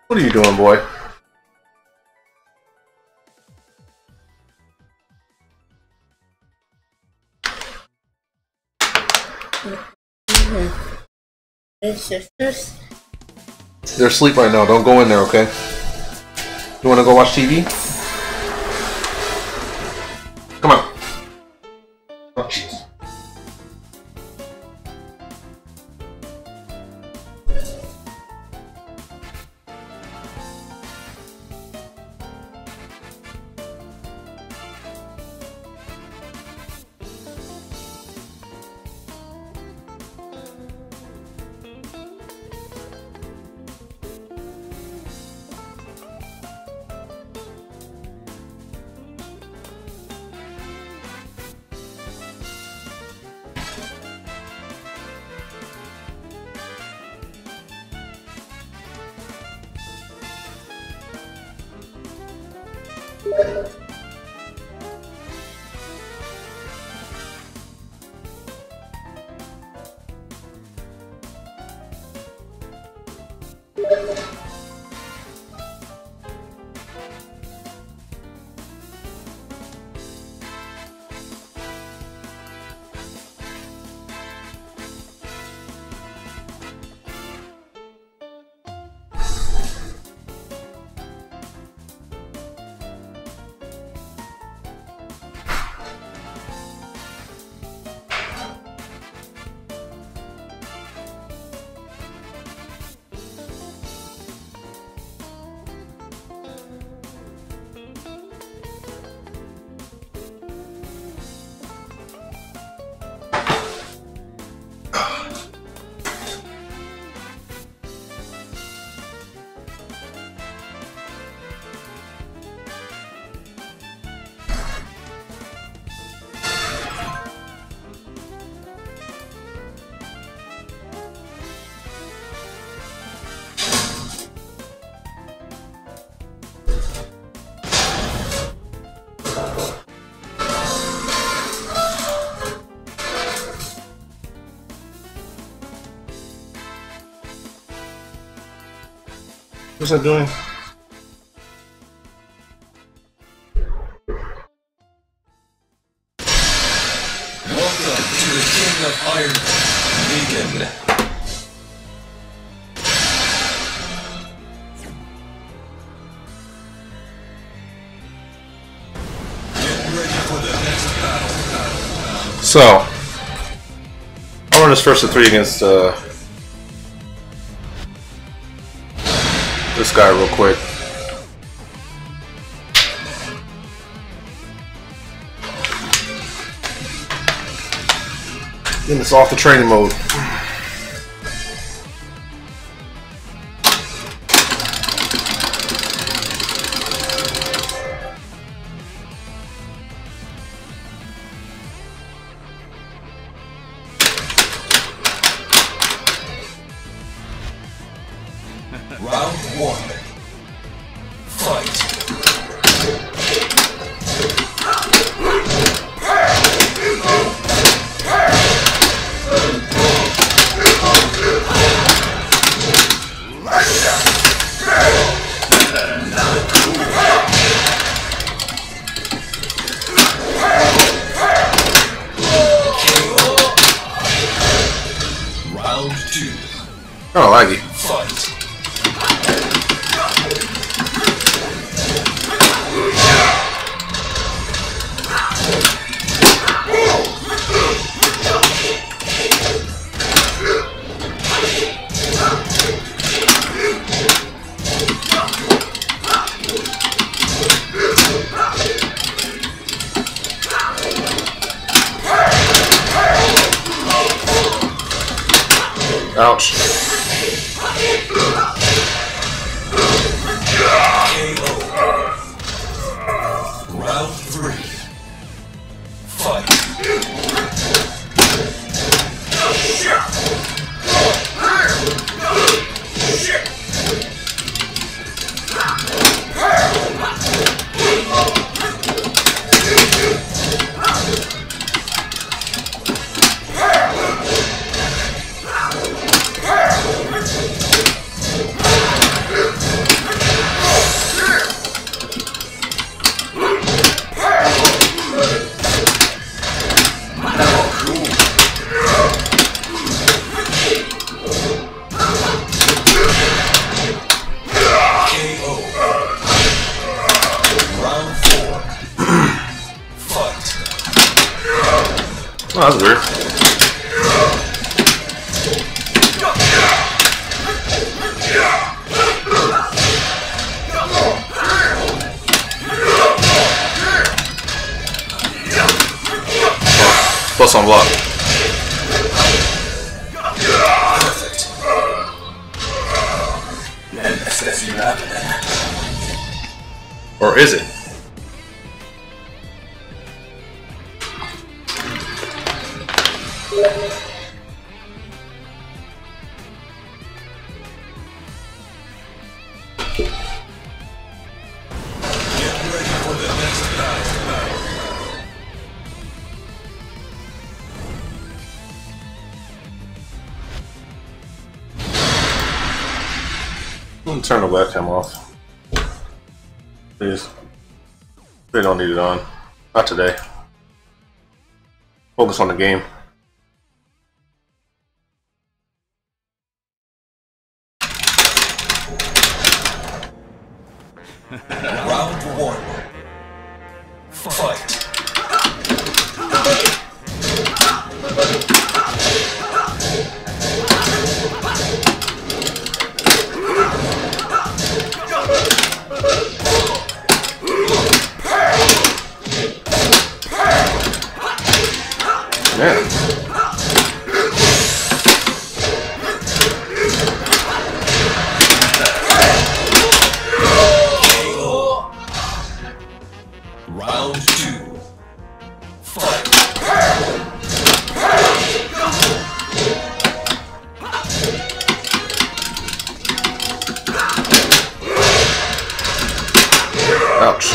What are you doing, boy? Sisters? They're asleep right now. Don't go in there, okay? You want to go watch TV? Come on. Oh, jeez. What's that doing? Welcome to the King of Iron, negan. Get ready for the next battle. So, I'll run this first of 3 against this guy real quick. Getting this off the training mode. Round 1. Fight. Ouch. Round 3. Fight. Oh, that's weird. Oh, plus on block. Perfect. Or is it? I'm gonna turn the webcam off. Please. They don't need it on. Not today. Focus on the game. Round 1. Fight. Man. Round 2. Fight. Ouch.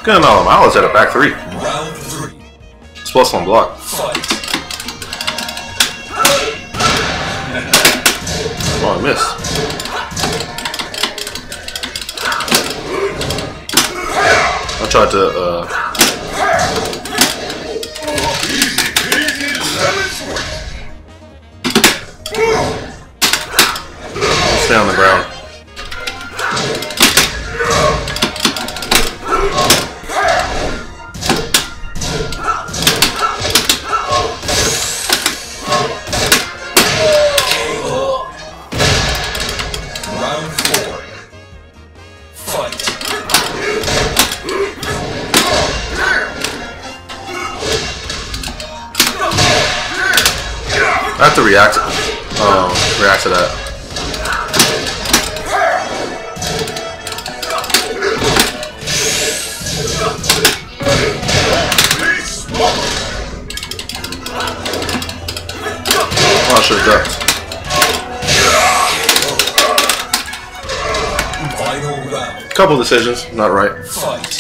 Good amount of miles at a back 3. Round 3. It's plus on block. Fight. Oh, I missed. I tried to, stay on the ground. Round 4. Fight. I have to react to that. Oh, I should have ducked. Final round. Couple decisions, not right. Fight.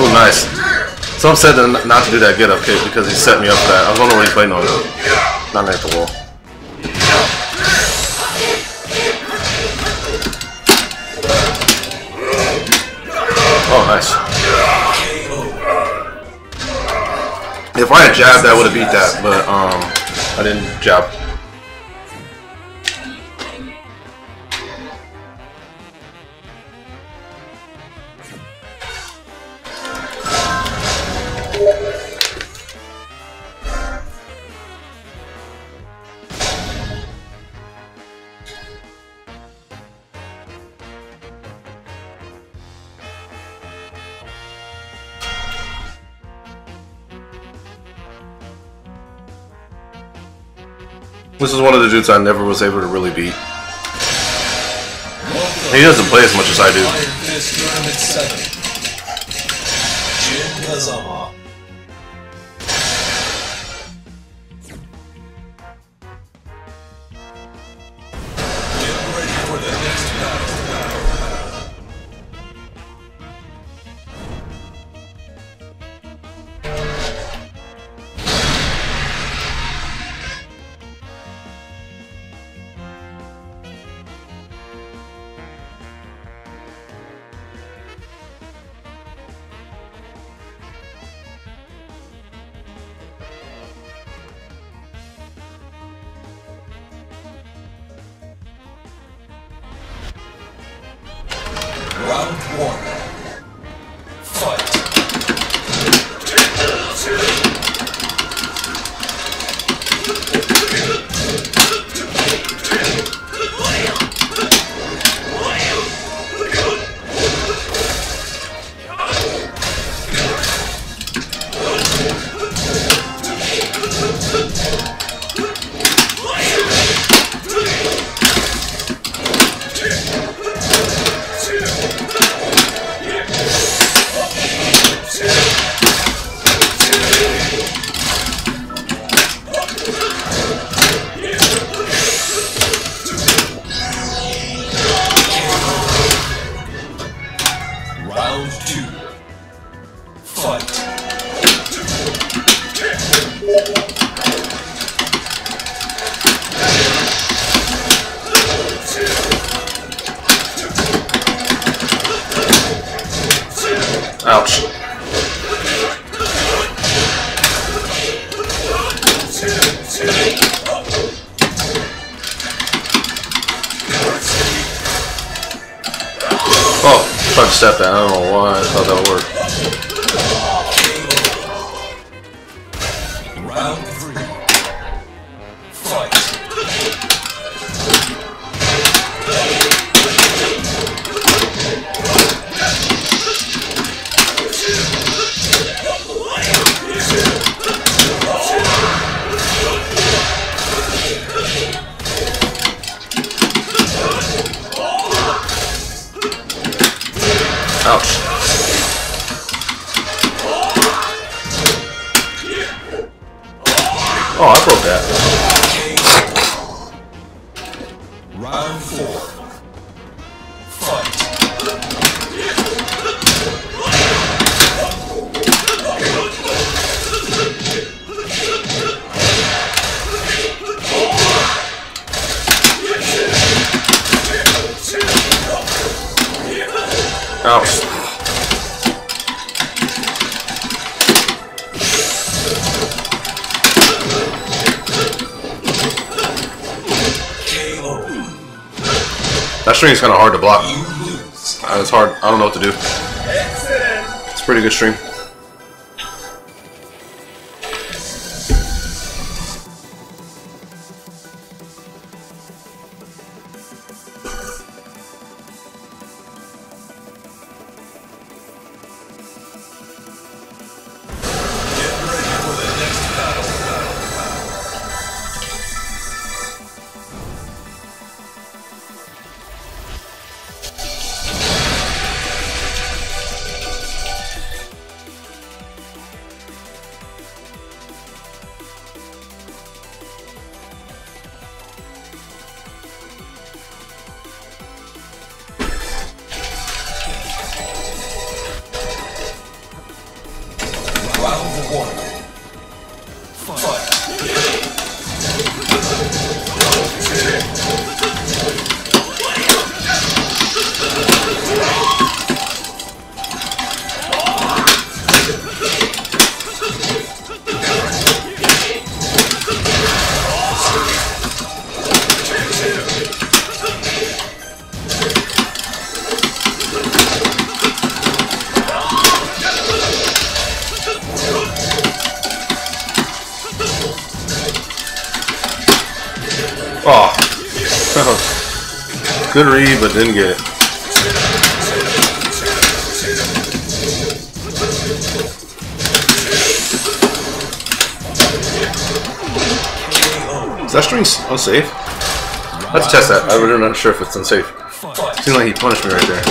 Oh, nice. Some said not to do that get up kick because he set me up for that. I was wondering what he's waiting on. Not at the wall. Oh, nice. If I had jabbed, I would have beat that, but I didn't jab. This is one of the dudes I never was able to really beat. He doesn't play as much as I do. Iron Fist Tournament 7. Jin Kazama. Get ready for the next battle. Round 1. Fight. Round 2. Fight. Ouch. Oh, tried to step that. I don't know why I thought that would work. Round 3. Fight. Ouch. Oh, I broke that. Round 4. Fight. Ouch. KO. That string is kind of hard to block. You lose. It's hard. I don't know what to do. It's a pretty good string. Get ready for the next battle. Round 1. Fight. Oh. Good read, but didn't get it. KO. Is that string unsafe? I have to test that. I'm really not sure if it's unsafe. Seems like he punished me right there.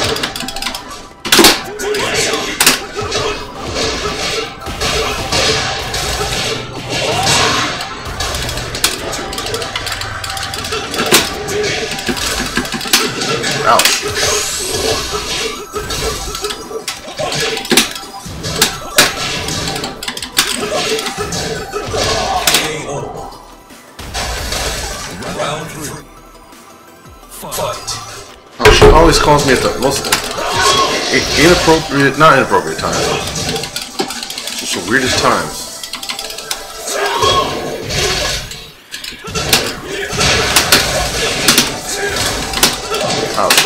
Ouch. Round 3. Fight. Oh, she always calls me at the most inappropriate, not inappropriate times. Just the weirdest times. Ouch.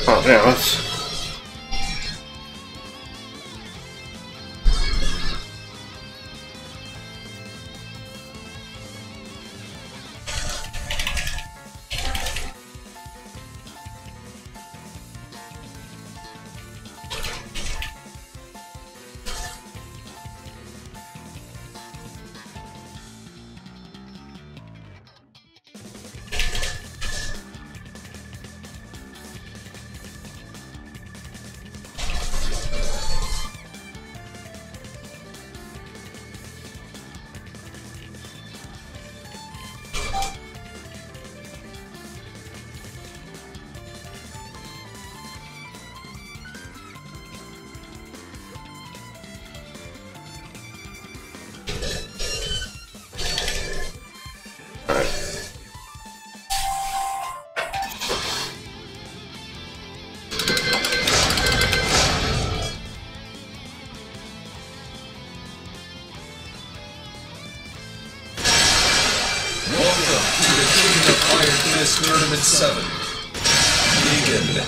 Oh, yeah, let's... Tournament 7. Negan.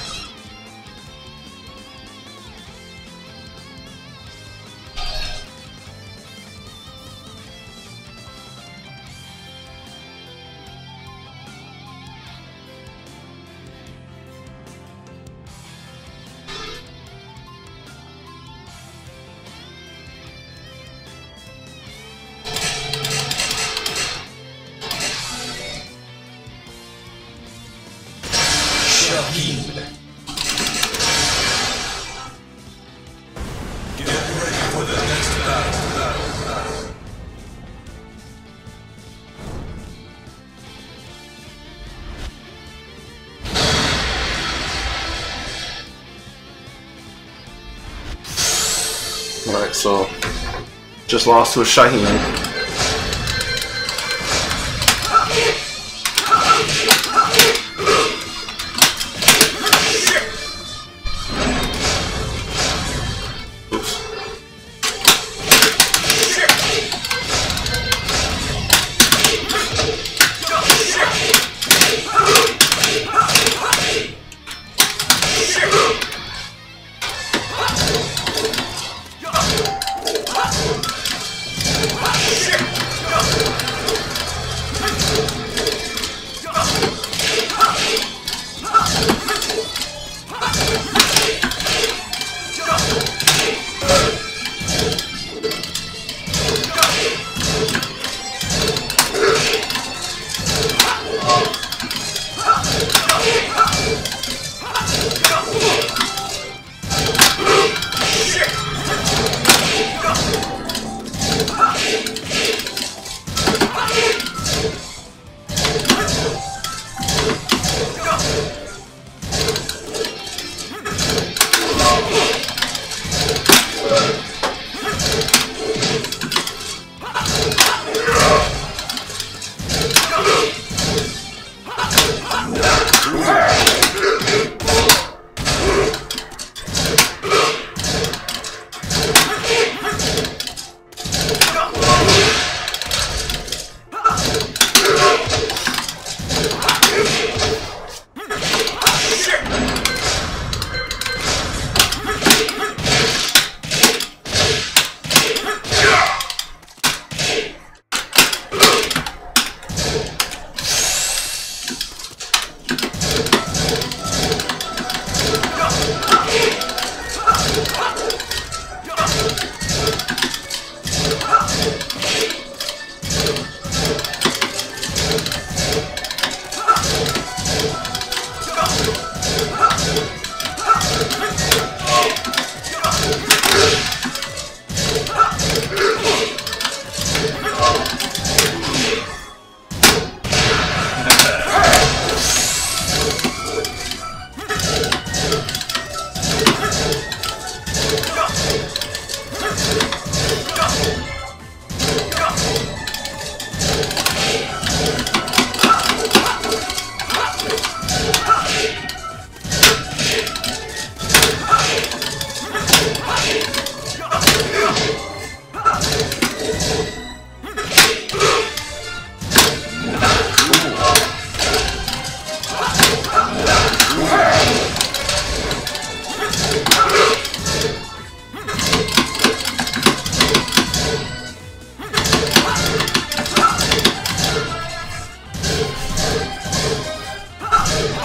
Alright, so just lost to a Shaheen.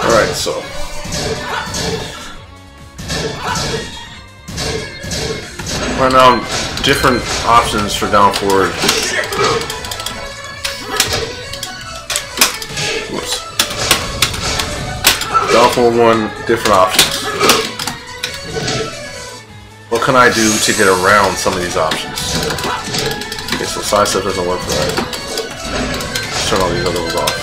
Alright, so right now, different options for down forward. Whoops. Down forward one, different options. What can I do to get around some of these options? Okay, so side step doesn't work for that. Let's turn all these other ones off.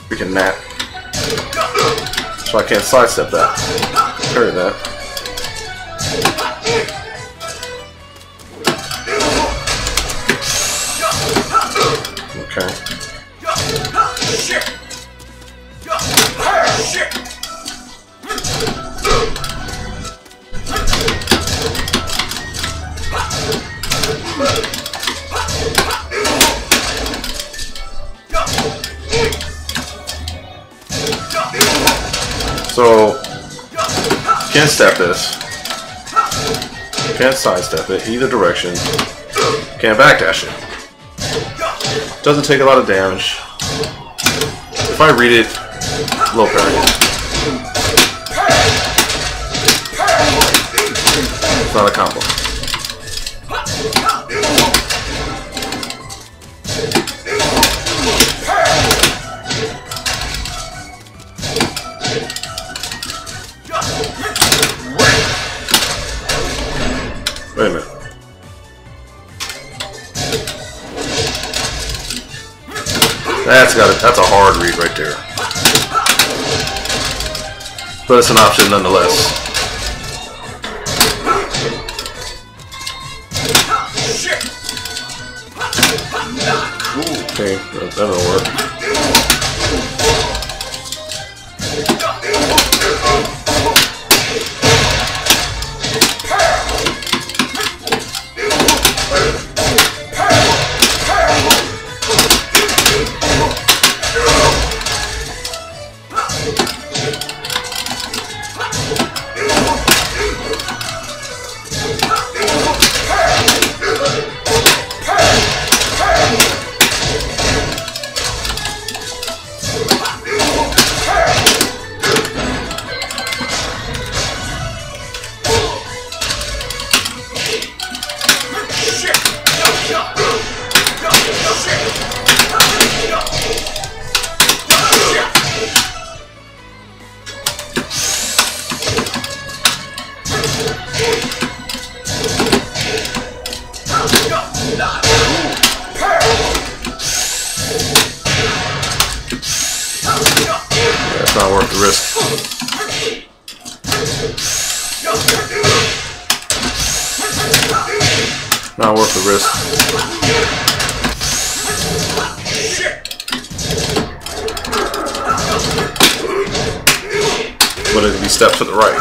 Freaking gnat. So I can't sidestep that. Parry that. Okay. So, can't step this, can't sidestep it either direction, can't backdash it. Doesn't take a lot of damage. If I read it, low parry. It's not a combo. Wait a minute. That's a hard read right there. But it's an option nonetheless. Okay, that'll work. That's not worth the risk. Not worth the risk. But it'll be step to the right.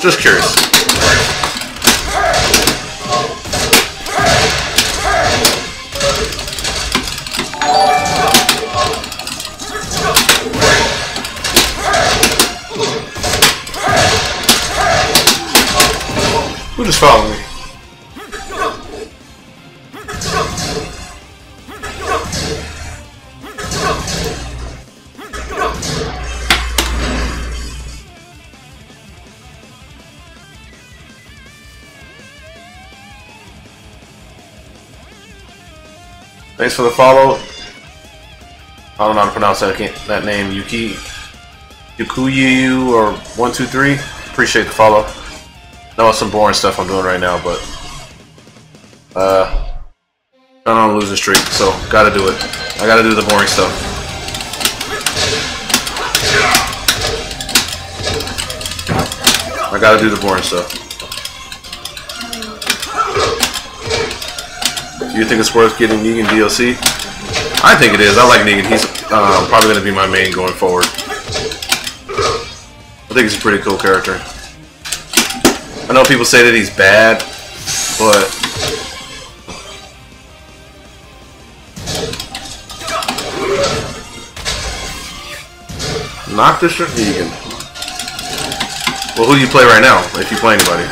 Just curious. Who just followed me? Thanks for the follow. I don't know how to pronounce that name. Yukuyu or 123. Appreciate the follow. I know it's some boring stuff I'm doing right now, but I'm on a losing streak, so gotta do it. I gotta do the boring stuff. I gotta do the boring stuff. Do you think it's worth getting negan DLC? I think it is. I like Negan. He's probably going to be my main going forward. I think he's a pretty cool character. I know people say that he's bad, but knock this shirt, Negan. Well, who do you play right now? If you play anybody.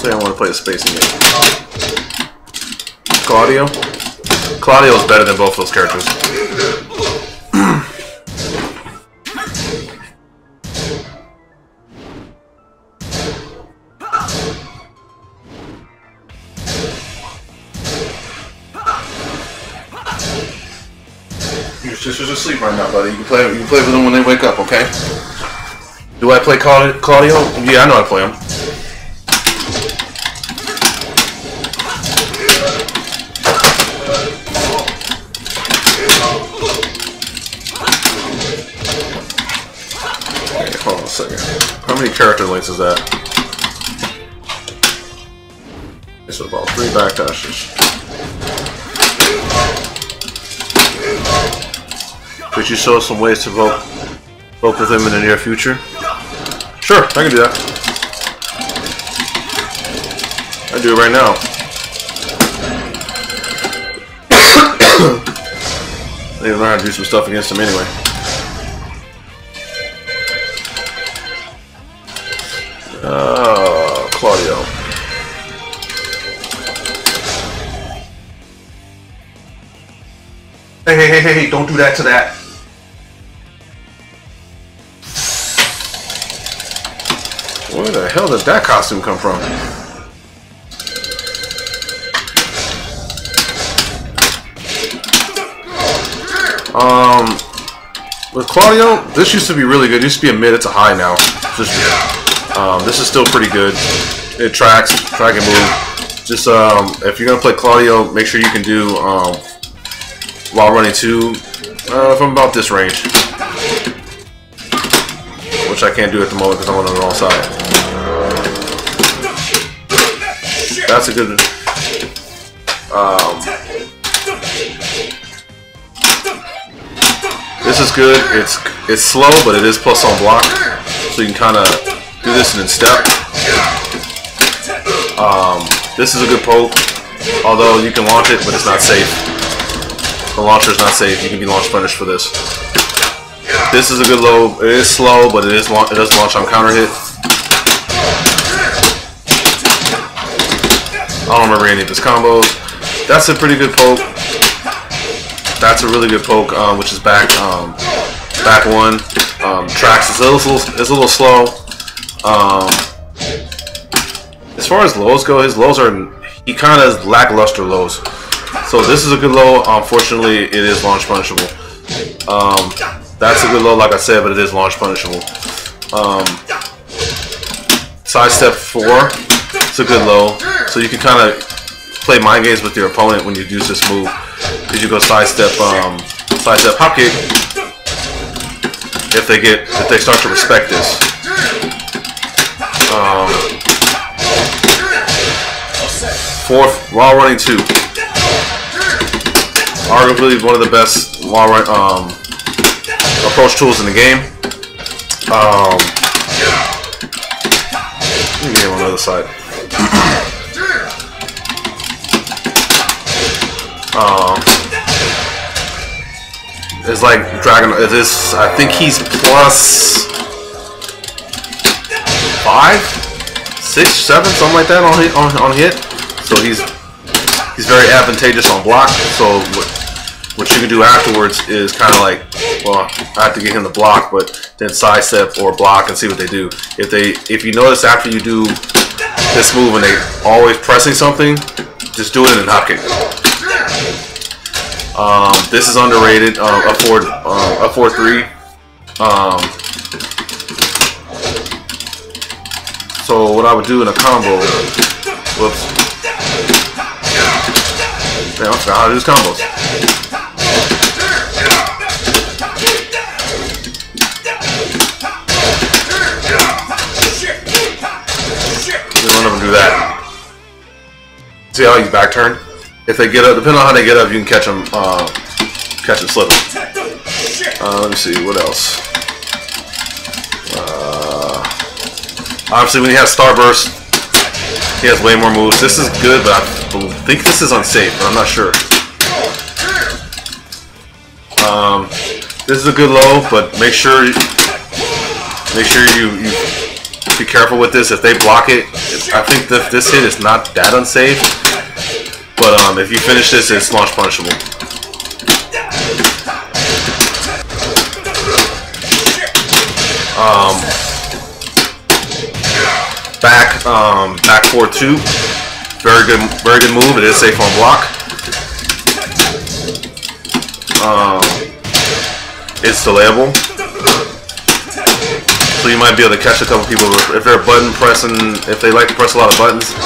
Say I want to play a spacing game. Claudio? Claudio is better than both those characters. Your sister's asleep right now, buddy. You can play with them when they wake up, okay? Do I play Claudio? Yeah, I know how to play him. Okay, hold on a second. How many character links is that? It's about 3 backdashes. Could you show us some ways to vote with him in the near future? Sure, I can do that. I do it right now. I need to learn how to do some stuff against him anyway. Claudio. Hey, don't do that to that. Where the hell did that costume come from? With Claudio, this used to be really good. It used to be a mid, it's a high now. This is still pretty good. It tracks, track and move. Just, if you're gonna play Claudio, make sure you can do, while running 2, from about this range. Which I can't do at the moment because I'm on the wrong side. That's a good. This is good. It's slow, but it is plus on block, so you can kind of do this and then step. This is a good poke, although you can launch it, but it's not safe. The launcher is not safe. You can be launch punished for this. This is a good low. It is slow, but it does launch on counter hit. I don't remember any of his combos. That's a pretty good poke. That's a really good poke, which is back 1. Tracks is a little slow. As far as lows go, his lows he kind of has lackluster lows. So this is a good low. Unfortunately, it is launch punishable. That's a good low, like I said, but it is launch punishable. Sidestep 4. It's a good low. So you can kind of play mind games with your opponent when you use this move. Because you go sidestep hop kick. If they start to respect this. Fourth, while running 2. Arguably one of the best approach tools in the game. Let me get him on the other side. It's like Dragon. This, I think he's plus 5, 6, 7, something like that on hit. So he's very advantageous on block. So what you can do afterwards is kind of like, well, I have to get him to block, but then sidestep or block and see what they do. If you notice after you do this move and they always pressing something, just do it in hop kick. This is underrated. A 4-3. So what I would do in a combo. Whoops. Man, I forgot how to do these combos. See how he's back turned? If they get up, depending on how they get up, you can catch them slipping. Let me see, what else? Obviously, when he has Starburst, he has way more moves. This is good, but I think this is unsafe, but I'm not sure. This is a good low, but make sure you be careful with this. If they block it, I think that this hit is not that unsafe. But if you finish this, it's launch punishable. Back 4-2. Very good move. It is safe on block. It's delayable. So you might be able to catch a couple people if they're button pressing, if they like to press a lot of buttons.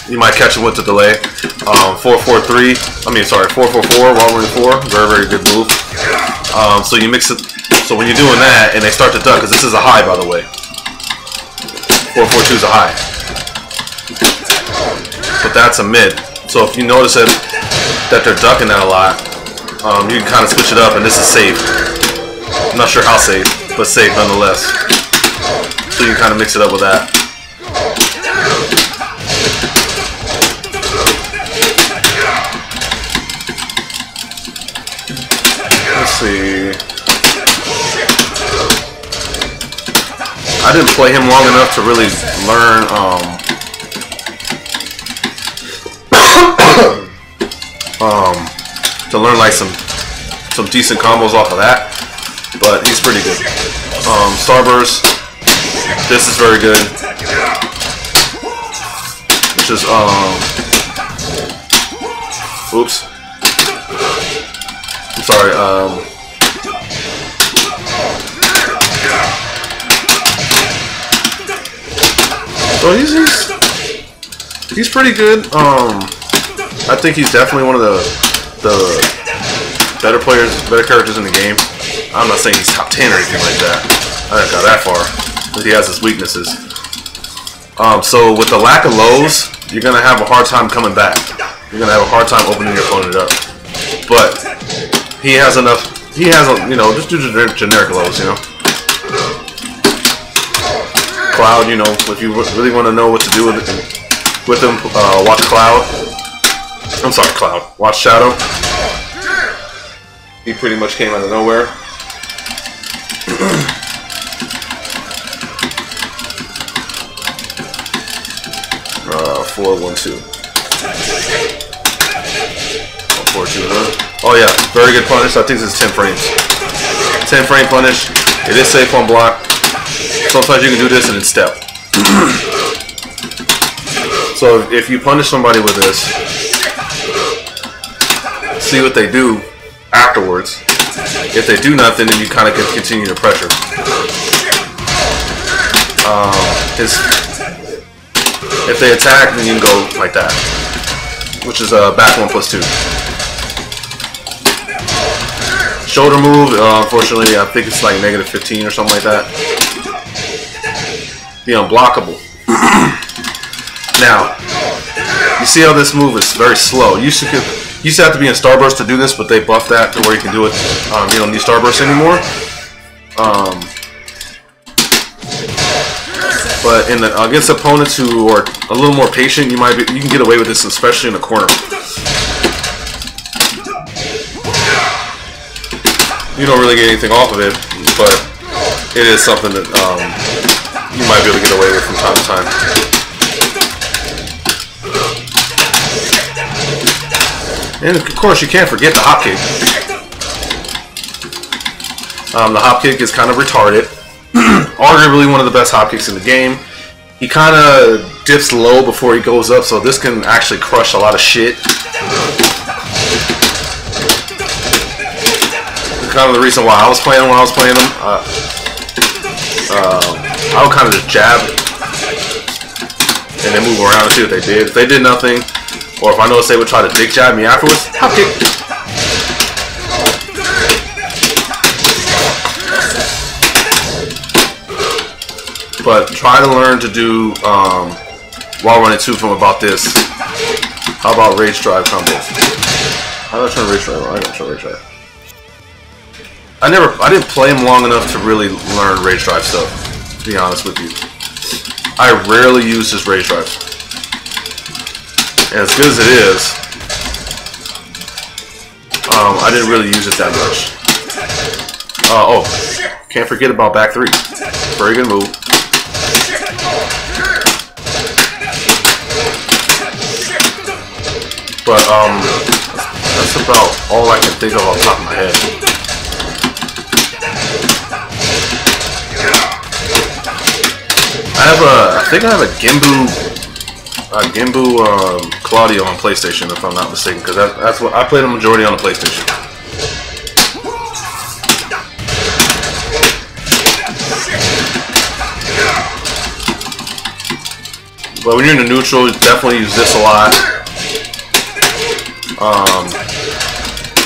You might catch them with the delay. 4-4-3. I mean, sorry, 4-4-4. Wall 4. Very good move. So you mix it. So when you're doing that and they start to duck, because this is a high, by the way. 4-4-2 is a high. But that's a mid. So if you notice that they're ducking that a lot, you can kind of switch it up, and this is safe. I'm not sure how safe, but safe nonetheless. So you can kind of mix it up with that. Let's see. I didn't play him long enough to really learn like some decent combos off of that, but he's pretty good. Starburst, this is very good. Just oops, I'm sorry. So he's pretty good. I think he's definitely one of the better characters in the game. I'm not saying he's top 10 or anything like that. I haven't got that far, but he has his weaknesses. So with the lack of lows, you're gonna have a hard time coming back. You're gonna have a hard time opening your opponent up. But he has enough. He has, just do generic lows, Cloud, if you really want to know what to do with him, watch Cloud. I'm sorry, Cloud. Watch Shadow. He pretty much came out of nowhere. 4-1-2. 4-2-1. Oh yeah, very good punish. I think this is 10 frames. 10 frame punish. It is safe on block. Sometimes you can do this and then step. So if you punish somebody with this, see what they do afterwards. If they do nothing, then you kind of can continue to pressure. If they attack, then you can go like that, which is back 1+2. Shoulder move, unfortunately, I think it's like -15 or something like that. The unblockable. Now, you see how this move is very slow. You used to have to be in Starburst to do this, but they buffed that to where you can do it. You don't need Starburst anymore. But against opponents who are a little more patient, you can get away with this, especially in the corner. You don't really get anything off of it, but it is something that you might be able to get away with from time to time. And of course, you can't forget the hop kick. The hop kick is kind of retarded. Arguably one of the best hop kicks in the game. He kind of dips low before he goes up, so this can actually crush a lot of shit. Kind of the reason why I was playing when I was playing them. I would kind of just jab and then move around and see what they did. If they did nothing, or if I noticed they would try to dick jab me afterwards, hop kick. But try to learn to do while running to from about this. How about rage drive combos? How do I turn rage drive? I don't turn rage drive. I didn't play him long enough to really learn rage drive stuff, to be honest with you. I rarely use his rage drive. And as good as it is, I didn't really use it that much. Oh, can't forget about back 3. Very good move. But that's about all I can think of off the top of my head. I think I have a Gimbu Claudio on PlayStation, if I'm not mistaken, because that's what I played the majority on the PlayStation. But when you're in the neutral, definitely use this a lot.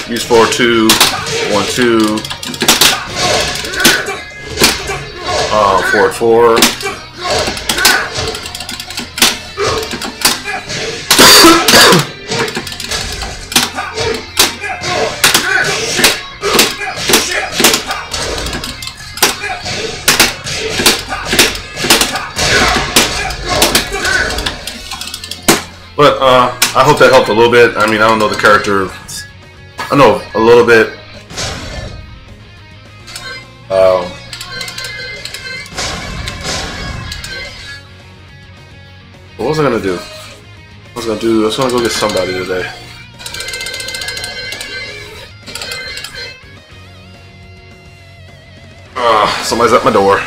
Use 4-2, 1-2, 4-4. But I hope that helped a little bit. I mean, I don't know the character. I know a little bit. What was I gonna do? I was gonna go get somebody today. Somebody's at my door.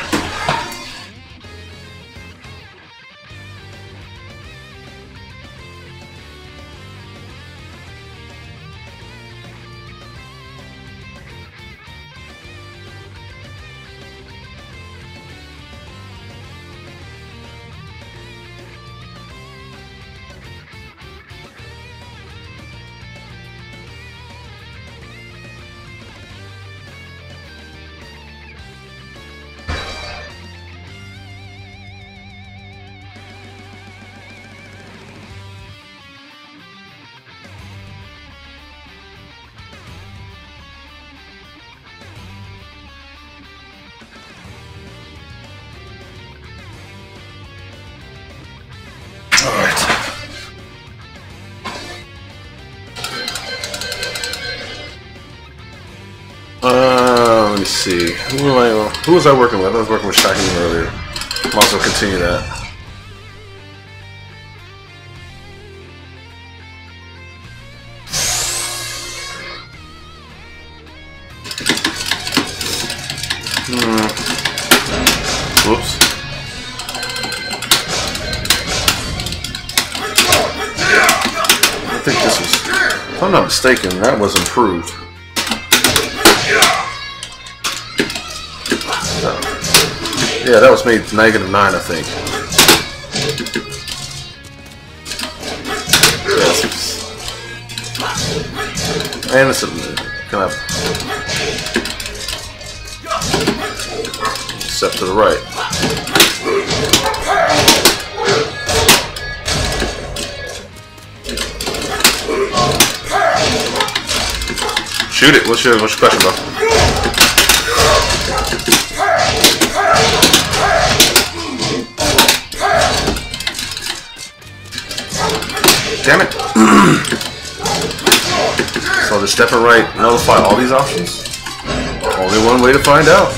Let me see. Who was I working with? I was working with Shaheen earlier. I'll also continue that. Whoops. I think this was, if I'm not mistaken, that was improved. Yeah, that was made -9, I think. Yeah, and it's a kind of step to the right. Shoot it. What's your question, bro? Damn it. So the step and right nullify all these options? Only one way to find out.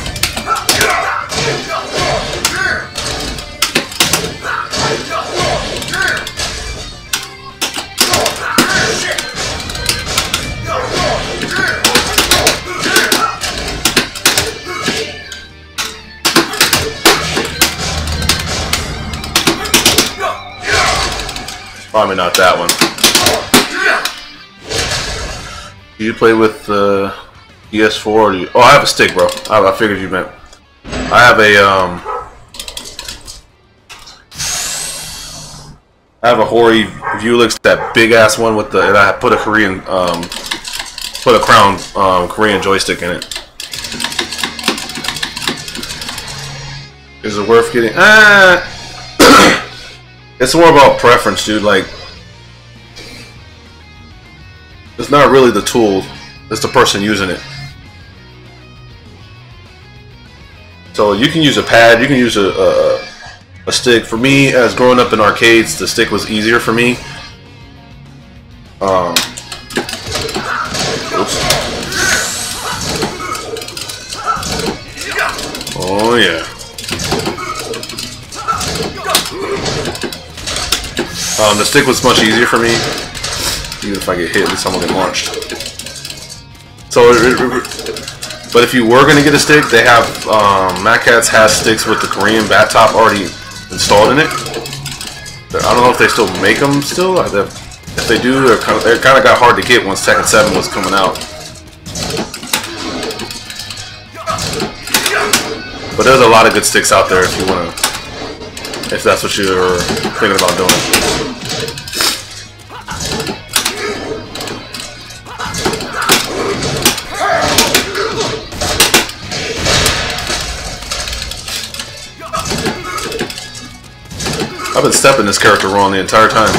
Probably not that one. Do you play with the PS4 or do you... Oh, I have a stick, bro. I figured you meant. I have a Hori Vulix, that big ass one with the, and I put a Korean crown Korean joystick in it. Is it worth getting? It's more about preference, dude. Like, it's not really the tool, it's the person using it. So you can use a pad, you can use a stick. For me, as growing up in arcades, the stick was easier for me. Oops. Oh yeah. The stick was much easier for me. Even if I get hit, at least I'm gonna get launched. So, but if you were gonna get a stick, they have Macats has sticks with the Korean bat top already installed in it. I don't know if they still make them still. If they do, they kind of got hard to get once Tekken 7 was coming out. But there's a lot of good sticks out there if you wanna, if that's what you're thinking about doing. I've been stepping this character wrong the entire time.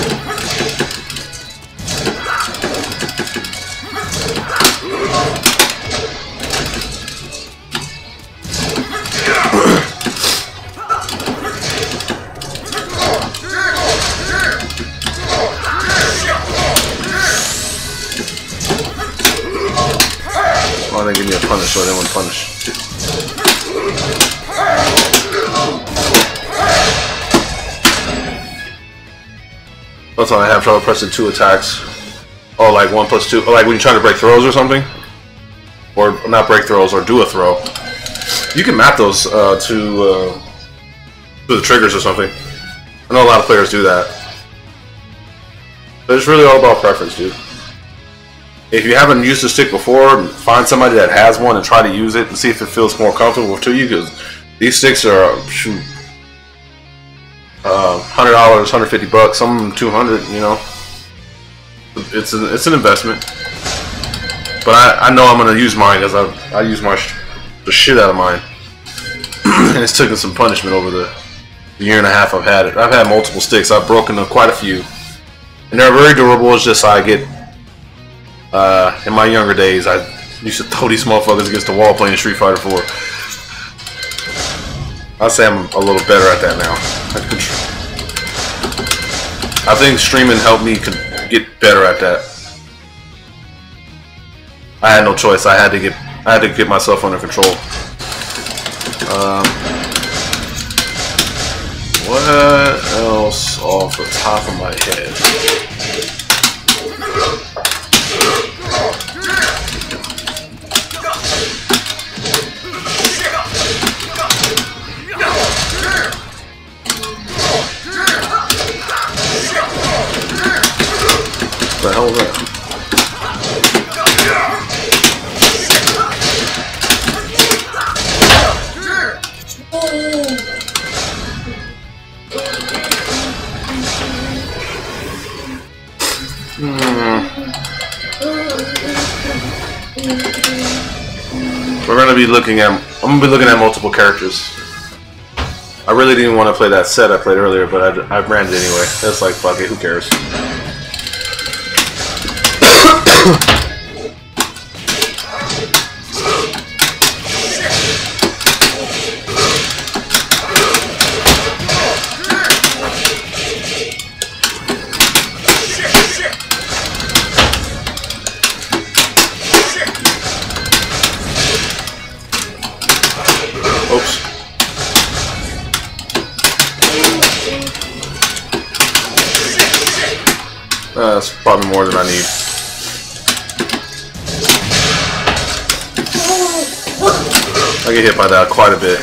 Oh, they give me a punish, so I didn't want to punish. That's why I have trouble pressing 2 attacks. Oh, like 1 plus 2. Like when you're trying to break throws or something? Or not break throws, or do a throw. You can map those to the triggers or something. I know a lot of players do that. But it's really all about preference, dude. If you haven't used a stick before, find somebody that has one and try to use it and see if it feels more comfortable to you, because these sticks are, shoot, $100, $150, some $200, you know. It's an investment. But I know I'm gonna use mine, because I use the shit out of mine. And it's taken some punishment over the year and a half I've had it. I've had multiple sticks. I've broken quite a few, and they're very durable. It's just I get in my younger days, I used to throw these motherfuckers against the wall playing Street Fighter 4. I'd say I'm a little better at that now. I think streaming helped me get better at that. I had no choice. I had to get myself under control. What else off the top of my head? What the hell is that? We're gonna be looking at. I'm gonna be looking at multiple characters. I really didn't want to play that set I played earlier, but I ran it anyway. It's like, fuck it, who cares? Oops. That's probably more than I need. I get hit by that quite a bit.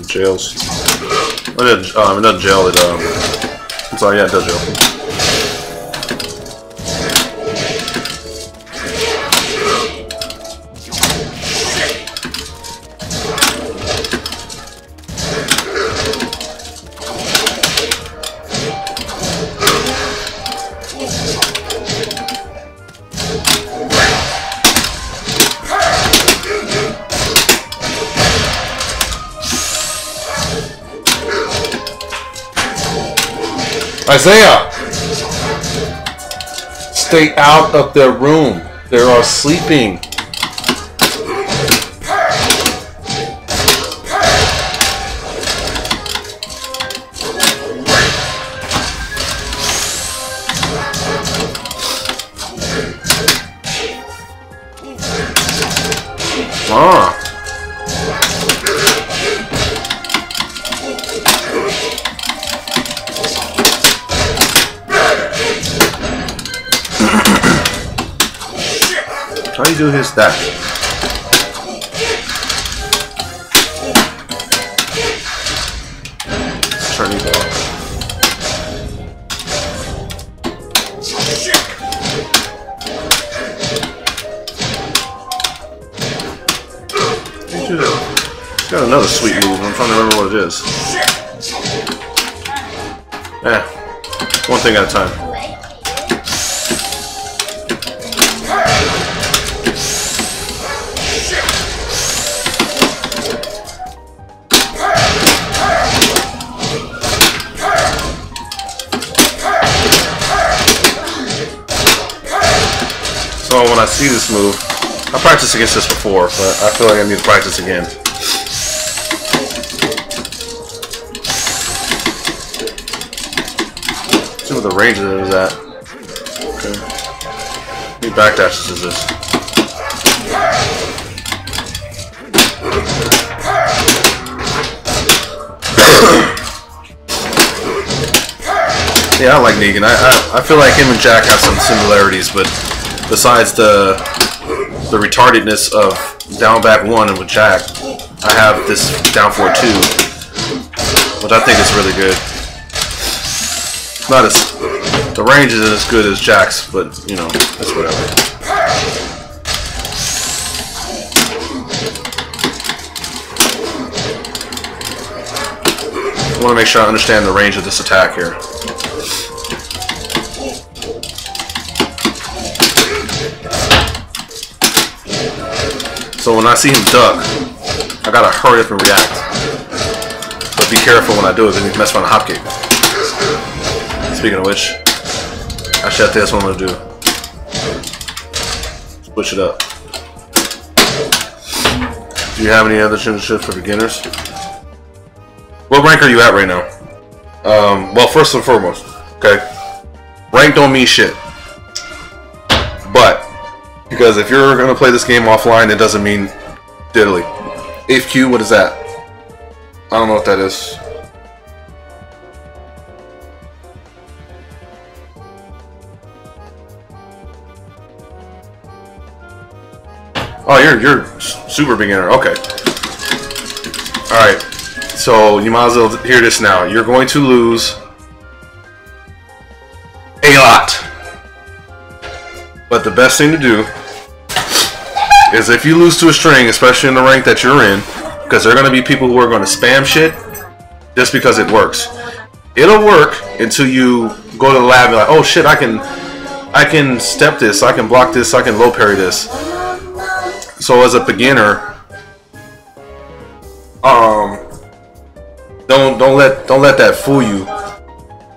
Jails. Oh, it doesn't jail. I'm sorry, yeah, it does jail. Isaiah! Stay out of their room. They are sleeping. Ah. How do you do his that? Let's turn these off. Got another sweet move. I'm trying to remember what it is. One thing at a time. So when I see this move, I practiced against this before, but I feel like I need to practice again. See what the range of it is at. Okay. How many backdashes is this? Yeah, I like Negan. I feel like him and Jack have some similarities, but besides the retardedness of down back 1 and with Jack, I have this down forward 2, which I think is really good. Not as the range isn't as good as Jack's, but you know, it's whatever. I want to make sure I understand the range of this attack here. So when I see him duck, I gotta hurry up and react. But be careful when I do it, because you mess around a hopkick. Speaking of which, actually I think that's what I'm gonna do. Switch it up. Do you have any other shit for beginners? What rank are you at right now? Well, first and foremost, okay, rank don't mean shit. But because if you're gonna play this game offline, it doesn't mean diddly. 8th Q, what is that? I don't know what that is. Oh, you're super beginner. Okay. All right. So you might as well hear this now. You're going to lose a lot. But the best thing to do is if you lose to a string, especially in the rank that you're in, because there are going to be people who are going to spam shit just because it works. It'll work until you go to the lab and be like, oh shit, I can step this, I can block this, I can low parry this. So as a beginner, don't let that fool you,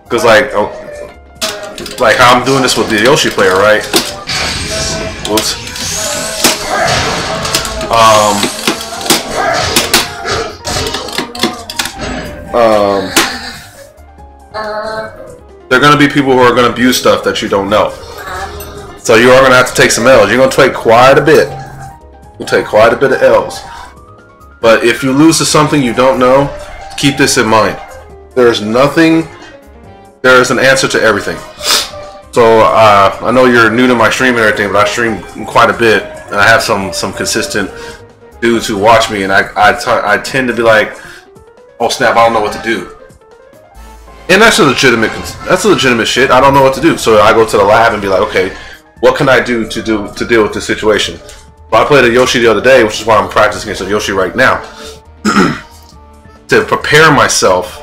because like how I'm doing this with the Yoshi player, right? Whoops. There are gonna be people who are gonna abuse stuff that you don't know, so you are gonna have to take some L's. You're gonna take quite a bit. You'll take quite a bit of L's. But if you lose to something you don't know, keep this in mind. There's nothing. There is an answer to everything. So I know you're new to my stream and everything, but I stream quite a bit, and I have some consistent dudes who watch me, and I tend to be like, oh snap, I don't know what to do. And that's a legitimate shit. I don't know what to do, so I go to the lab and be like, okay, what can I do to deal with this situation? Well, I played a Yoshi the other day, which is why I'm practicing against a Yoshi right now, to prepare myself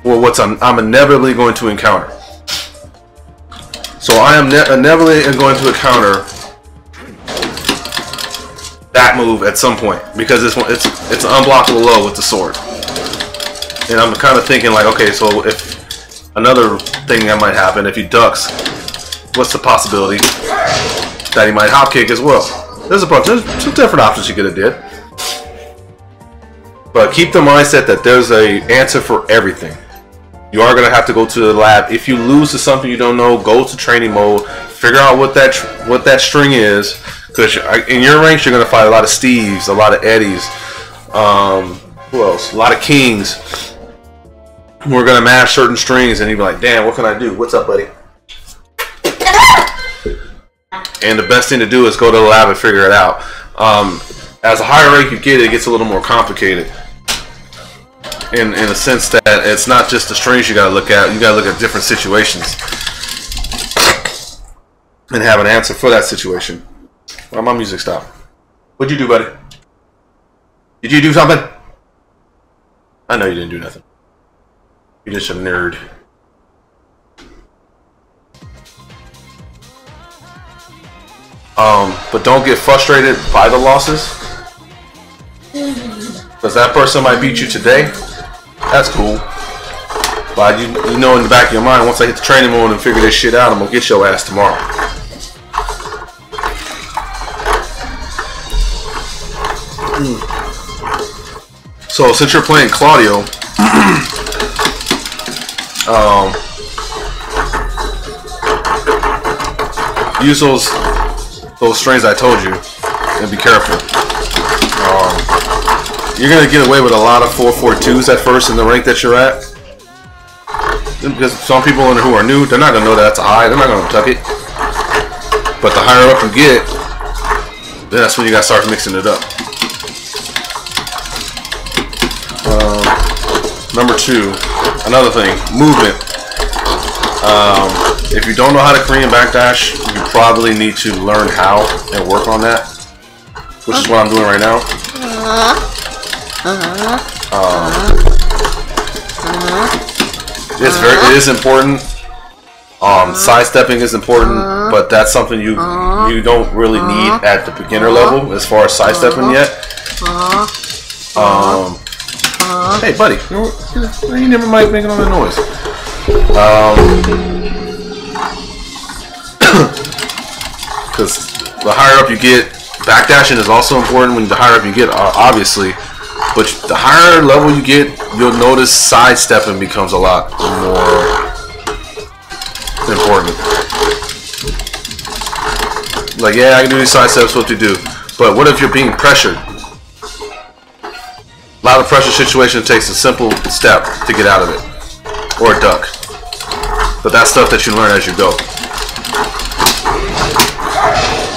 for what I'm inevitably going to encounter. So I am inevitably going to encounter that move at some point, because it's an unblockable low with the sword. And I'm kind of thinking like, okay, so if Another thing that might happen if he ducks, what's the possibility that he might hop kick as well? There's some different options you could have did. But keep the mindset that there's a answer for everything. You are going to have to go to the lab. If you lose to something you don't know, go to training mode. Figure out what that string is. Because in your ranks, you're going to fight a lot of Steves, a lot of Eddies. Who else? A lot of Kings. We're going to mash certain strings and you'll be like, damn, what can I do? What's up, buddy? And the best thing to do is go to the lab and figure it out. As a higher rank you get, it gets a little more complicated. In a sense that it's not just the strings you gotta look at, you gotta look at different situations and have an answer for that situation. Why my music stopped? What'd you do, buddy? Did you do something? I know you didn't do nothing. You're just a nerd. But don't get frustrated by the losses. Because that person might beat you today. That's cool. But you know in the back of your mind, once I hit the training mode and figure this shit out, I'm going to get your ass tomorrow. So since you're playing Claudio, use those strings I told you and be careful. You're going to get away with a lot of 4-4-2s at first in the rank that you're at. Because some people who are new, they're not going to know that's a high. They're not going to tuck it. But the higher up you get, then that's when you got to start mixing it up. Number 2, another thing, movement. If you don't know how to Korean backdash, you probably need to learn how and work on that, which is what I'm doing right now. It is important. Sidestepping is important, but that's something you don't really need at the beginner level as far as sidestepping yet. Hey, buddy, you never might make all that noise. Because the higher up you get, backdashing is also important. When the higher up you get, obviously, but the higher level you get, you'll notice sidestepping becomes a lot more important. Like, yeah, I can do these sidesteps, what to do, but what if you're being pressured? A lot of pressure situation takes a simple step to get out of it, or a duck. But that's stuff that you learn as you go.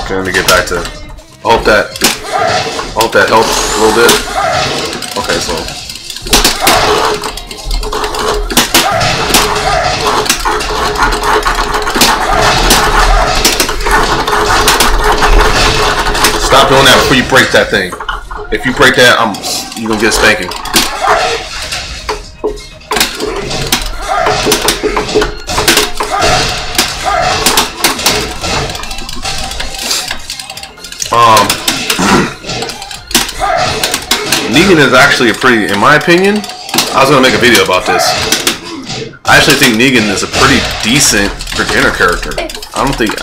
Okay, let me get back to. I hope that helps a little bit. Okay, so. Stop doing that before you break that thing. If you break that, you're gonna get a spanking. Negan is actually a pretty, in my opinion, I was gonna make a video about this. I actually think Negan is a pretty decent beginner character. I don't think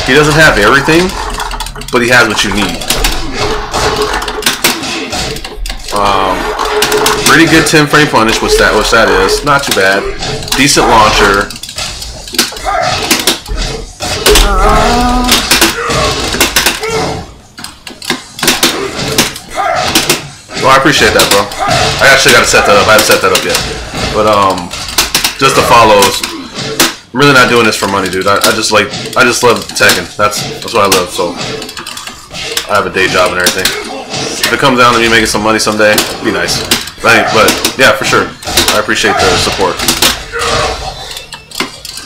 he doesn't have everything, but he has what you need. Pretty good 10-frame punish, which that is. Not too bad. Decent launcher. Well, I appreciate that, bro. I actually got to set that up. I haven't set that up yet. But just the follows. I'm really not doing this for money, dude. I just love tekken. That's what I love. So I have a day job and everything. If it comes down to me making some money someday, it'd be nice. But yeah, for sure. I appreciate the support.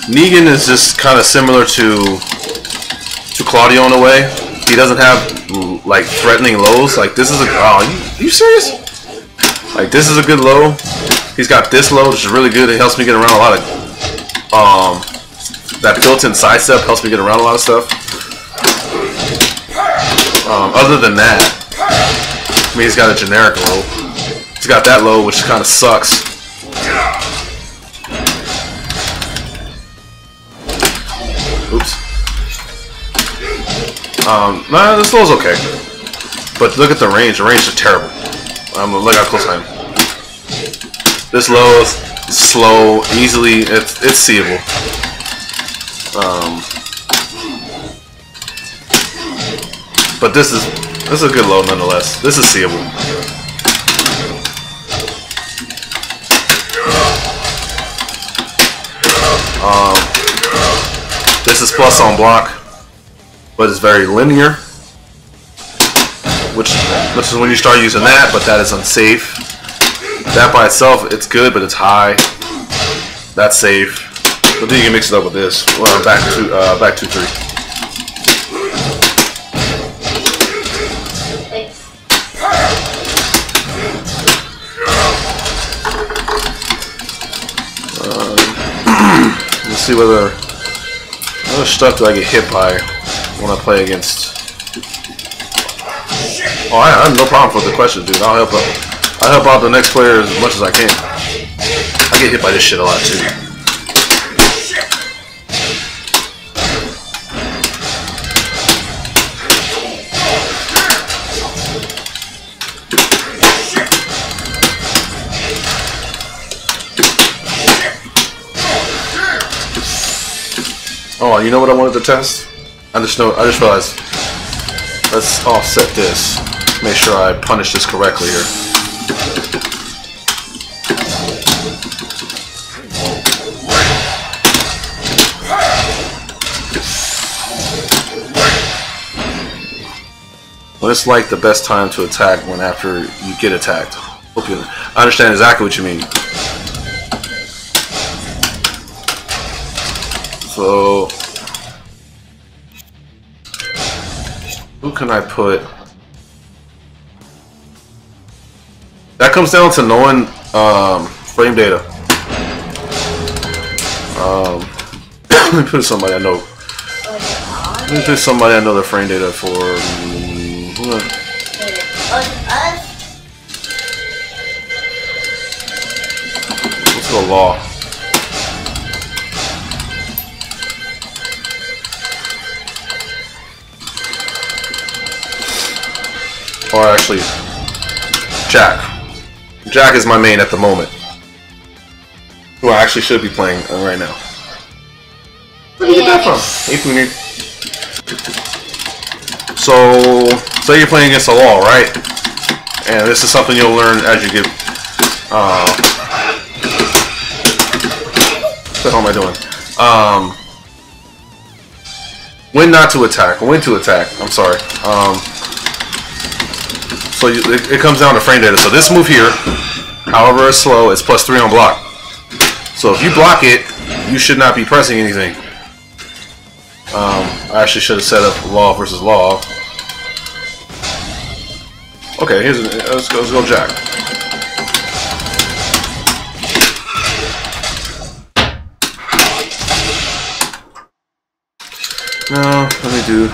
Negan is just kind of similar to Claudio in a way. He doesn't have like threatening lows. Like this is a are you serious? Like this is a good low. He's got this low, which is really good. It helps me get around a lot of that built-in sidestep helps me get around a lot of stuff. Other than that, I mean, he's got a generic low. It's got that low, which kind of sucks. Oops. Nah, this low's okay. But look at the range. The range is terrible. Look how close I am. This low is slow, easily. It's seeable. But this is a good low nonetheless. This is seeable. This is plus on block, but it's very linear, which is when you start using that, but that is unsafe. That by itself, it's good, but it's high. That's safe. But then you can mix it up with this. Well, back 2-3. Let's see whether other stuff do I get hit by when I play against. Oh, I have no problem with the questions, dude. I'll help out the next player as much as I can. I get hit by this shit a lot too. Oh, you know what I wanted to test? I just realized. Let's offset this. Make sure I punish this correctly here. When it's like the best time to attack when after you get attacked. Hope you understand exactly what you mean. So, who can I put? That comes down to knowing frame data. Let me put somebody I know. Let me put somebody I know the frame data for. Let's go law. Or actually, Jack. Jack is my main at the moment. Who I actually should be playing right now. Where did you get that from? Hey, Poonie. So, say you're playing against a law, right? And this is something you'll learn as you get. What the hell am I doing? When not to attack. When to attack. I'm sorry. So it comes down to frame data. So this move here, however it's slow, it's +3 on block. So if you block it, you should not be pressing anything. I actually should have set up law versus law. Okay, let's go Jack. Now let me do.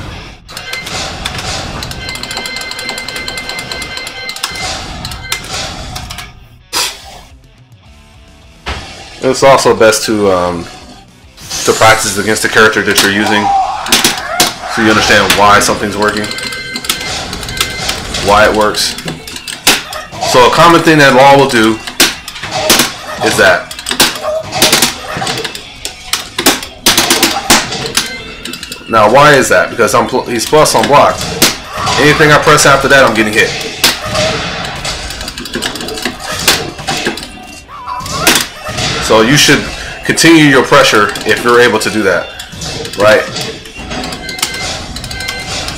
It's also best to practice against the character that you're using, so you understand why something's working, why it works. So a common thing that law will do is that. Now, why is that? Because he's plus on block. Anything I press after that, I'm getting hit. So you should continue your pressure if you're able to do that, right?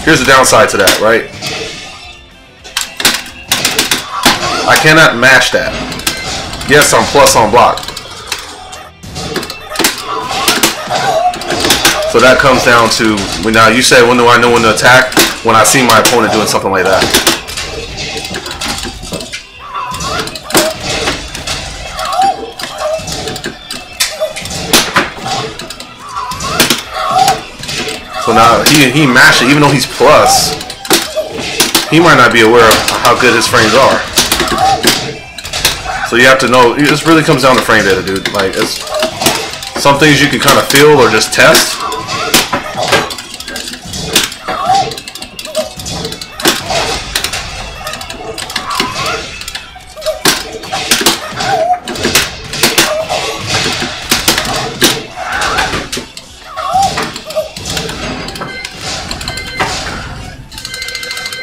Here's the downside to that, right? I cannot match that. Yes, I'm plus on block. So that comes down to, now you say, when do I know when to attack? When I see my opponent doing something like that. So now he matched it, even though he's plus, he might not be aware of how good his frames are. So you have to know. This really comes down to frame data, dude. Like, it's some things you can kind of feel or just test.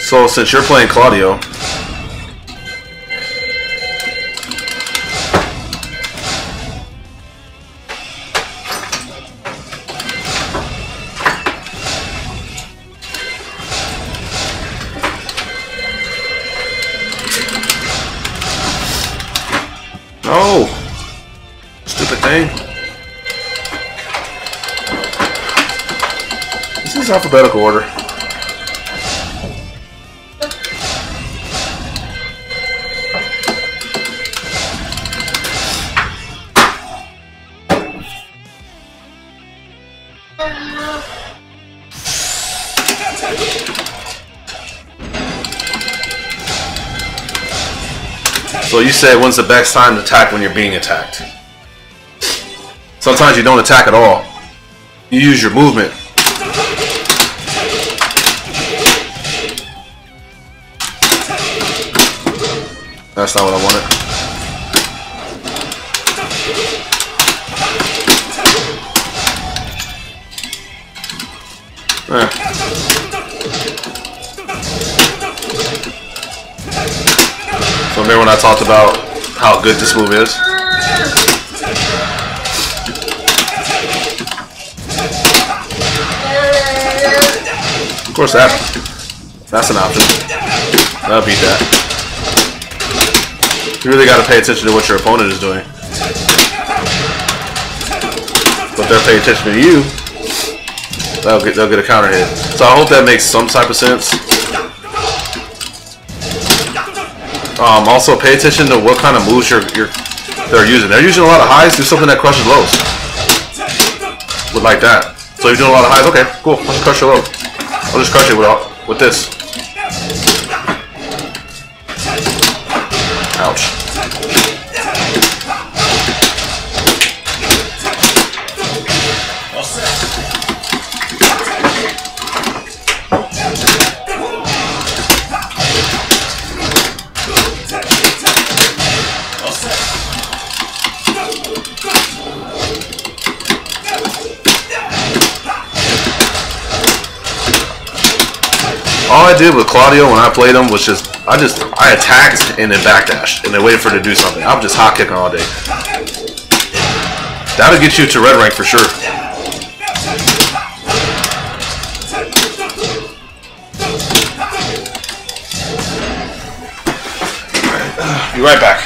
So since you're playing Claudio, no, stupid thing. This is alphabetical order. So you said when's the best time to attack when you're being attacked? Sometimes you don't attack at all. You use your movement. That's not what I wanted. So remember when I talked about how good this move is? Of course that's an option. That'll beat that. You really got to pay attention to what your opponent is doing. But they're paying attention to you, they'll get a counter hit. So I hope that makes some type of sense. Also, pay attention to what kind of moves they're using. They're using a lot of highs. Do something that crushes lows. Like that. So you're doing a lot of highs. Okay, cool. Let's crush your low. I'll just crush it with this. Ouch. All I did with Claudio when I played him was I attacked and then backdashed and then waited for it to do something. I'm just hot kicking all day. That'll get you to red rank for sure. Alright, be right back.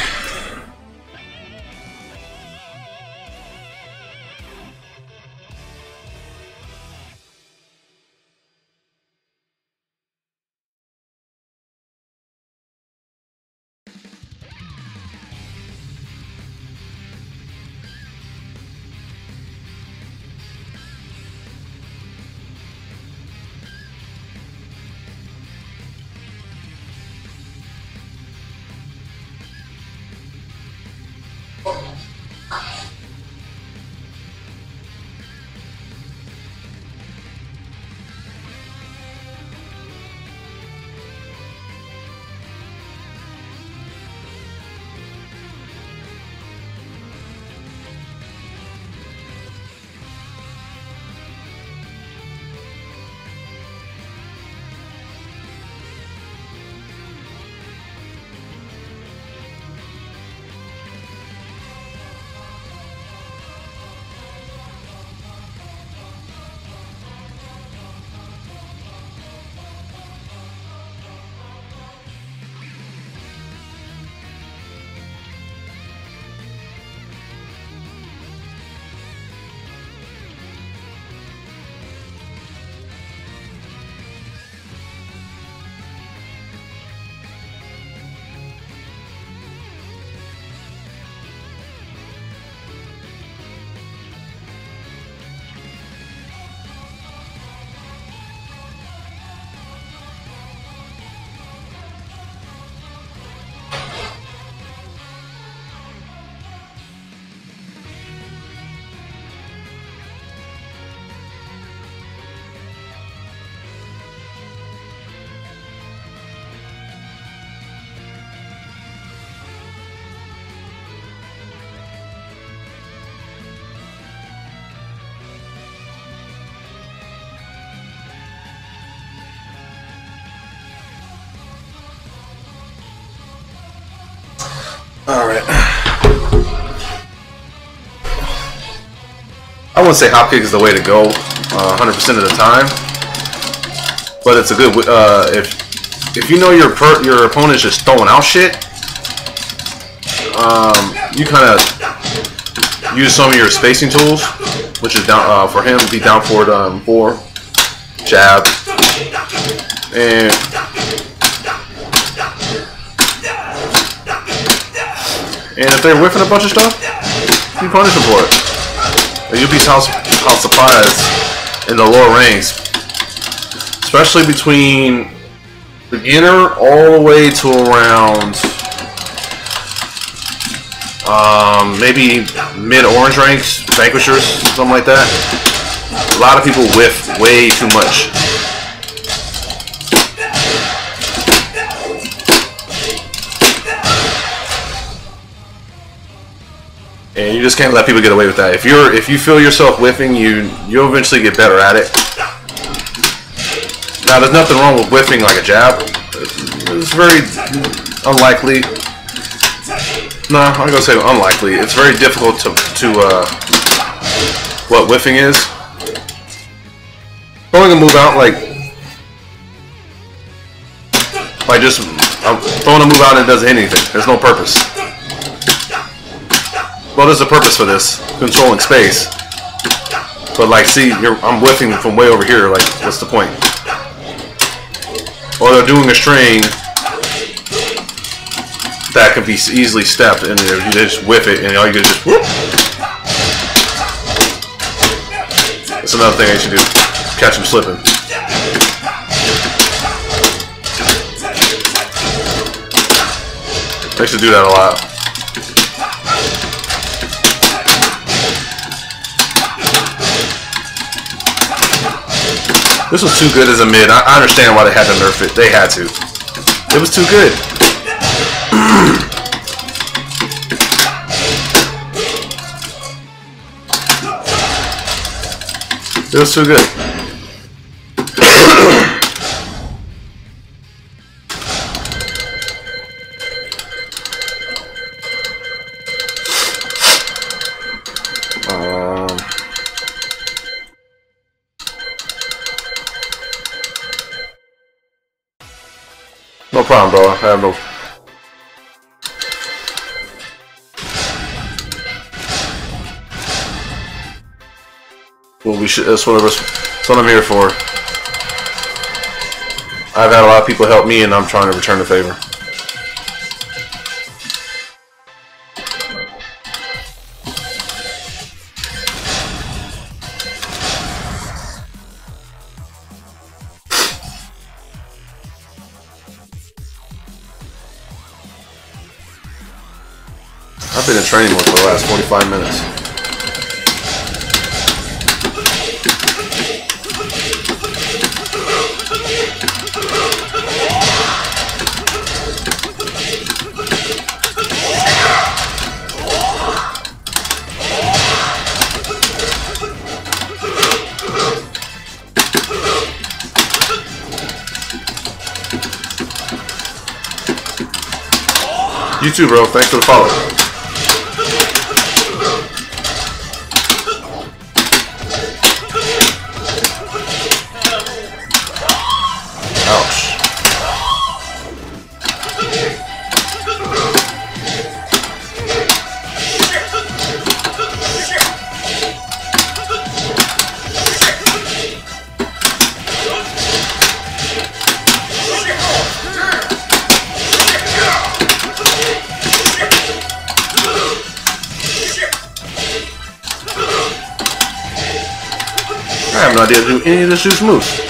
Alright. I wouldn't say hop kick is the way to go 100% of the time, but it's a good if you know your opponent's just throwing out shit, you kind of use some of your spacing tools, which is down for him, be down forward 4, jab, and if they're whiffing a bunch of stuff, you punish them for it. And you'll be how surprised in the lower ranks, especially between beginner all the way to around maybe mid-orange ranks, vanquishers, something like that. A lot of people whiff way too much. And you just can't let people get away with that. If you feel yourself whiffing, you'll eventually get better at it. Now, there's nothing wrong with whiffing like a jab. It's very unlikely. No, I'm gonna say unlikely. It's very difficult to what whiffing is. Throwing a move out like just I'm throwing a move out and it doesn't hit anything. There's no purpose. Well, there's a purpose for this, controlling space. But like, see, I'm whiffing from way over here. Like, what's the point? Or they're doing a string that can be easily stepped, and you just whiff it, and all you can just whoop. That's another thing I should do. Catch them slipping. I used to do that a lot. This was too good as a mid. I understand why they had to nerf it. They had to. It was too good. It was too good. No problem, bro. I have no. Well, we should. That's what I'm here for. I've had a lot of people help me, and I'm trying to return the favor. I've been in training mode for the last 45 minutes. You too, bro. Thanks for the follow. I have no idea to do any of this dude's moves.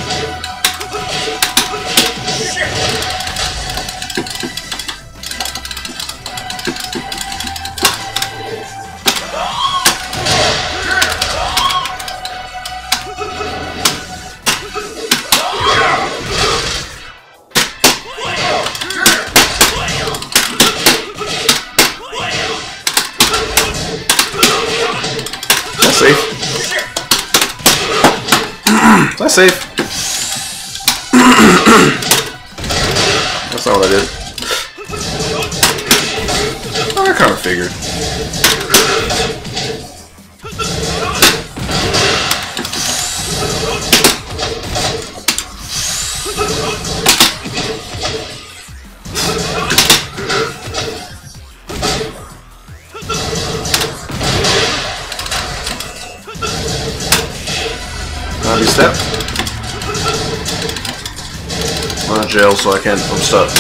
That's safe. That's safe. That's not what I did. figured. Now be step. I'm in jail, so I can't. I'm stuck.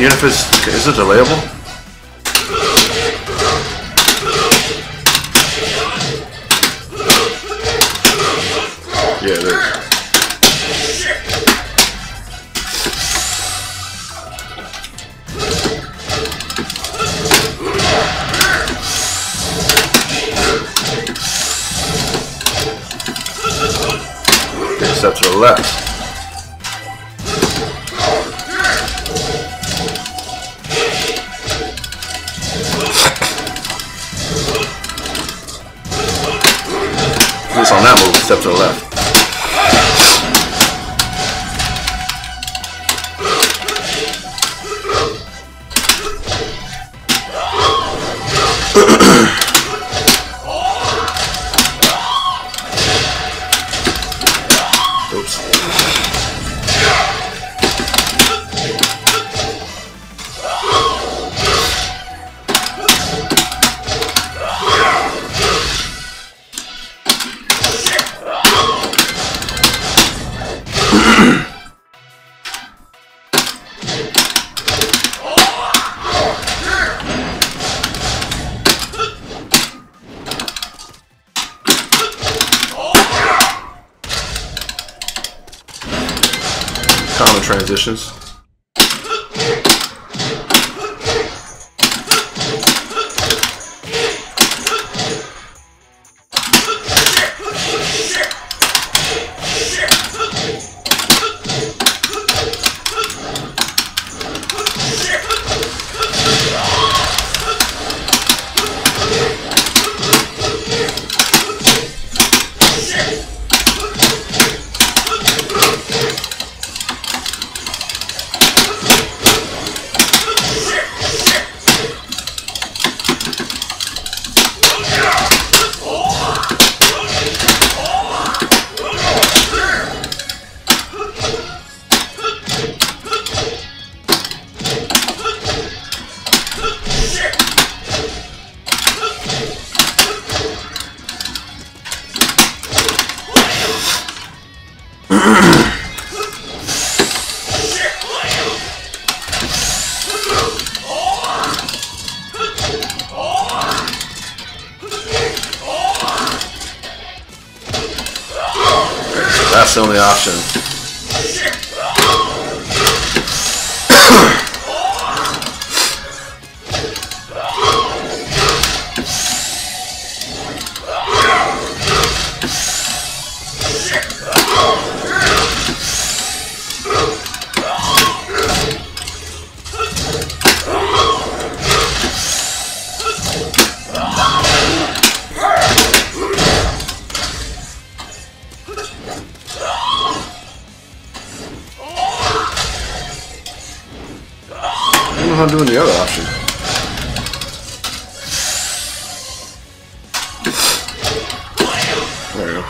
Even if is it delayable? Yeah, it is. Okay, step to the left. At least on that move, step to the left. Common transitions. That's the only option. I don't know how I'm doing the other option. There we go.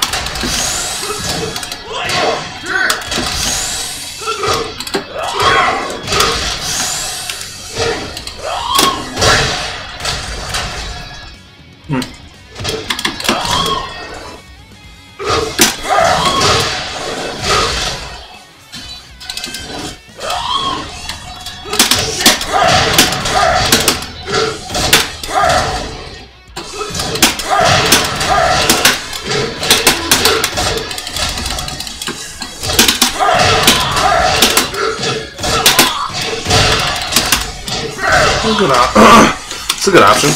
It's a good option.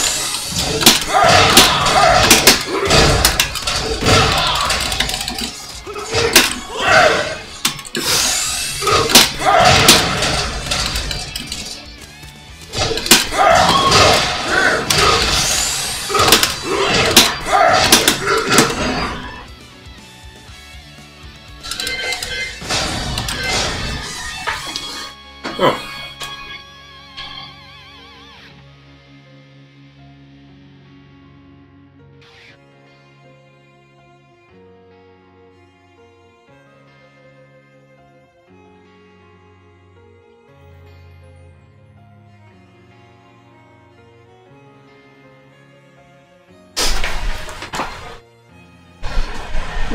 Oh.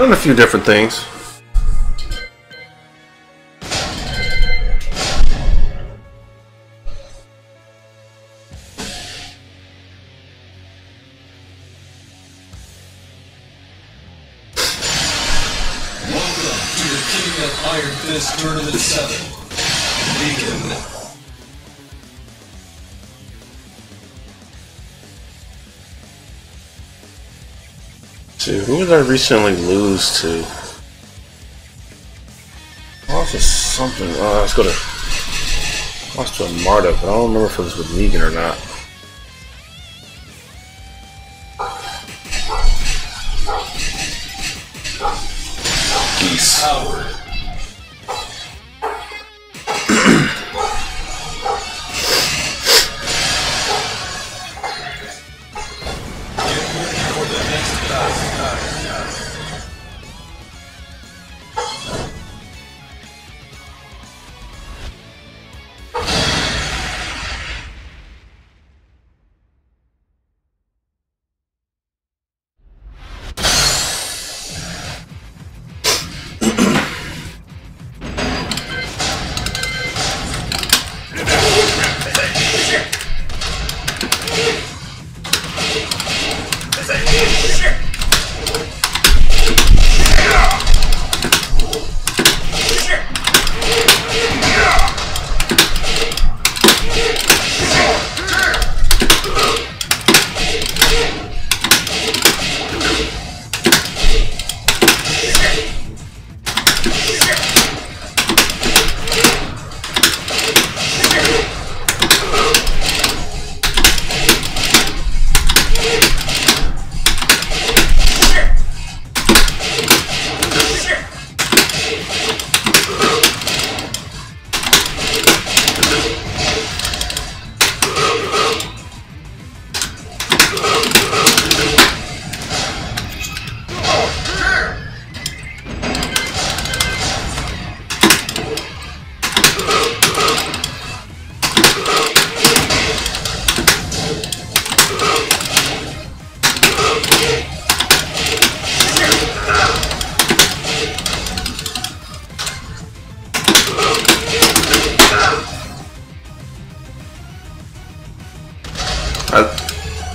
Learn a few different things. Iron Fist Tournament 7. Negan. See, who did I recently lose to? Lost to something. Let's go to. Lost to a Marta, but I don't remember if it was with Negan or not. Peace. Howard.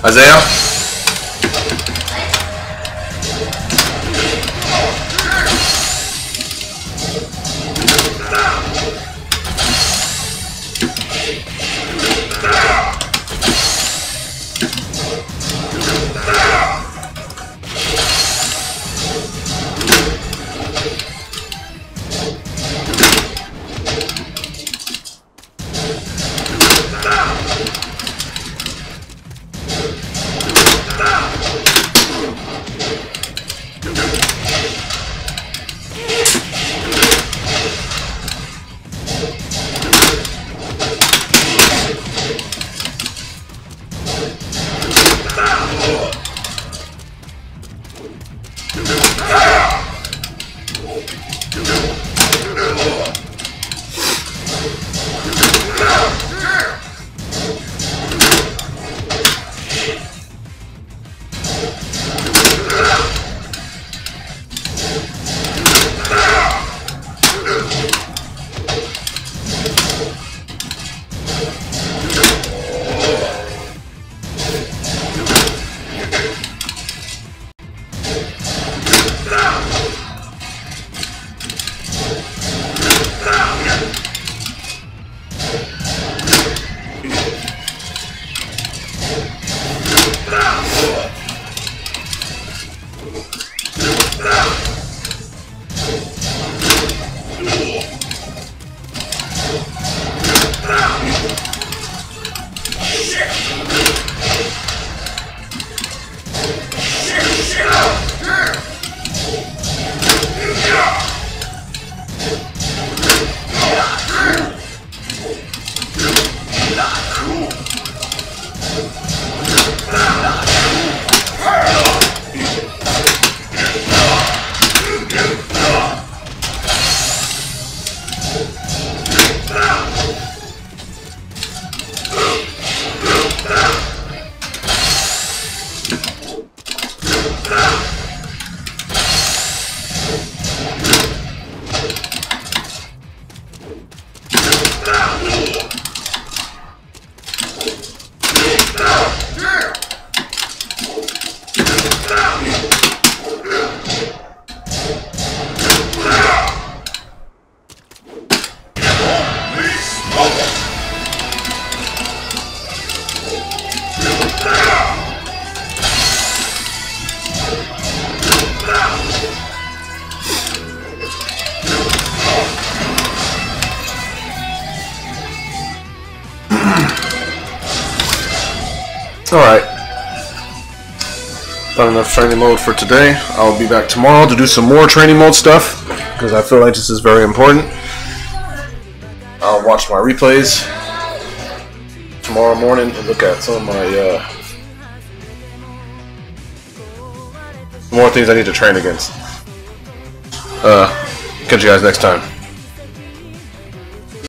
Isaiah? Alright. Not enough training mode for today. I'll be back tomorrow to do some more training mode stuff, because I feel like this is very important. I'll watch my replays tomorrow morning and look at some of my more things I need to train against. Catch you guys next time.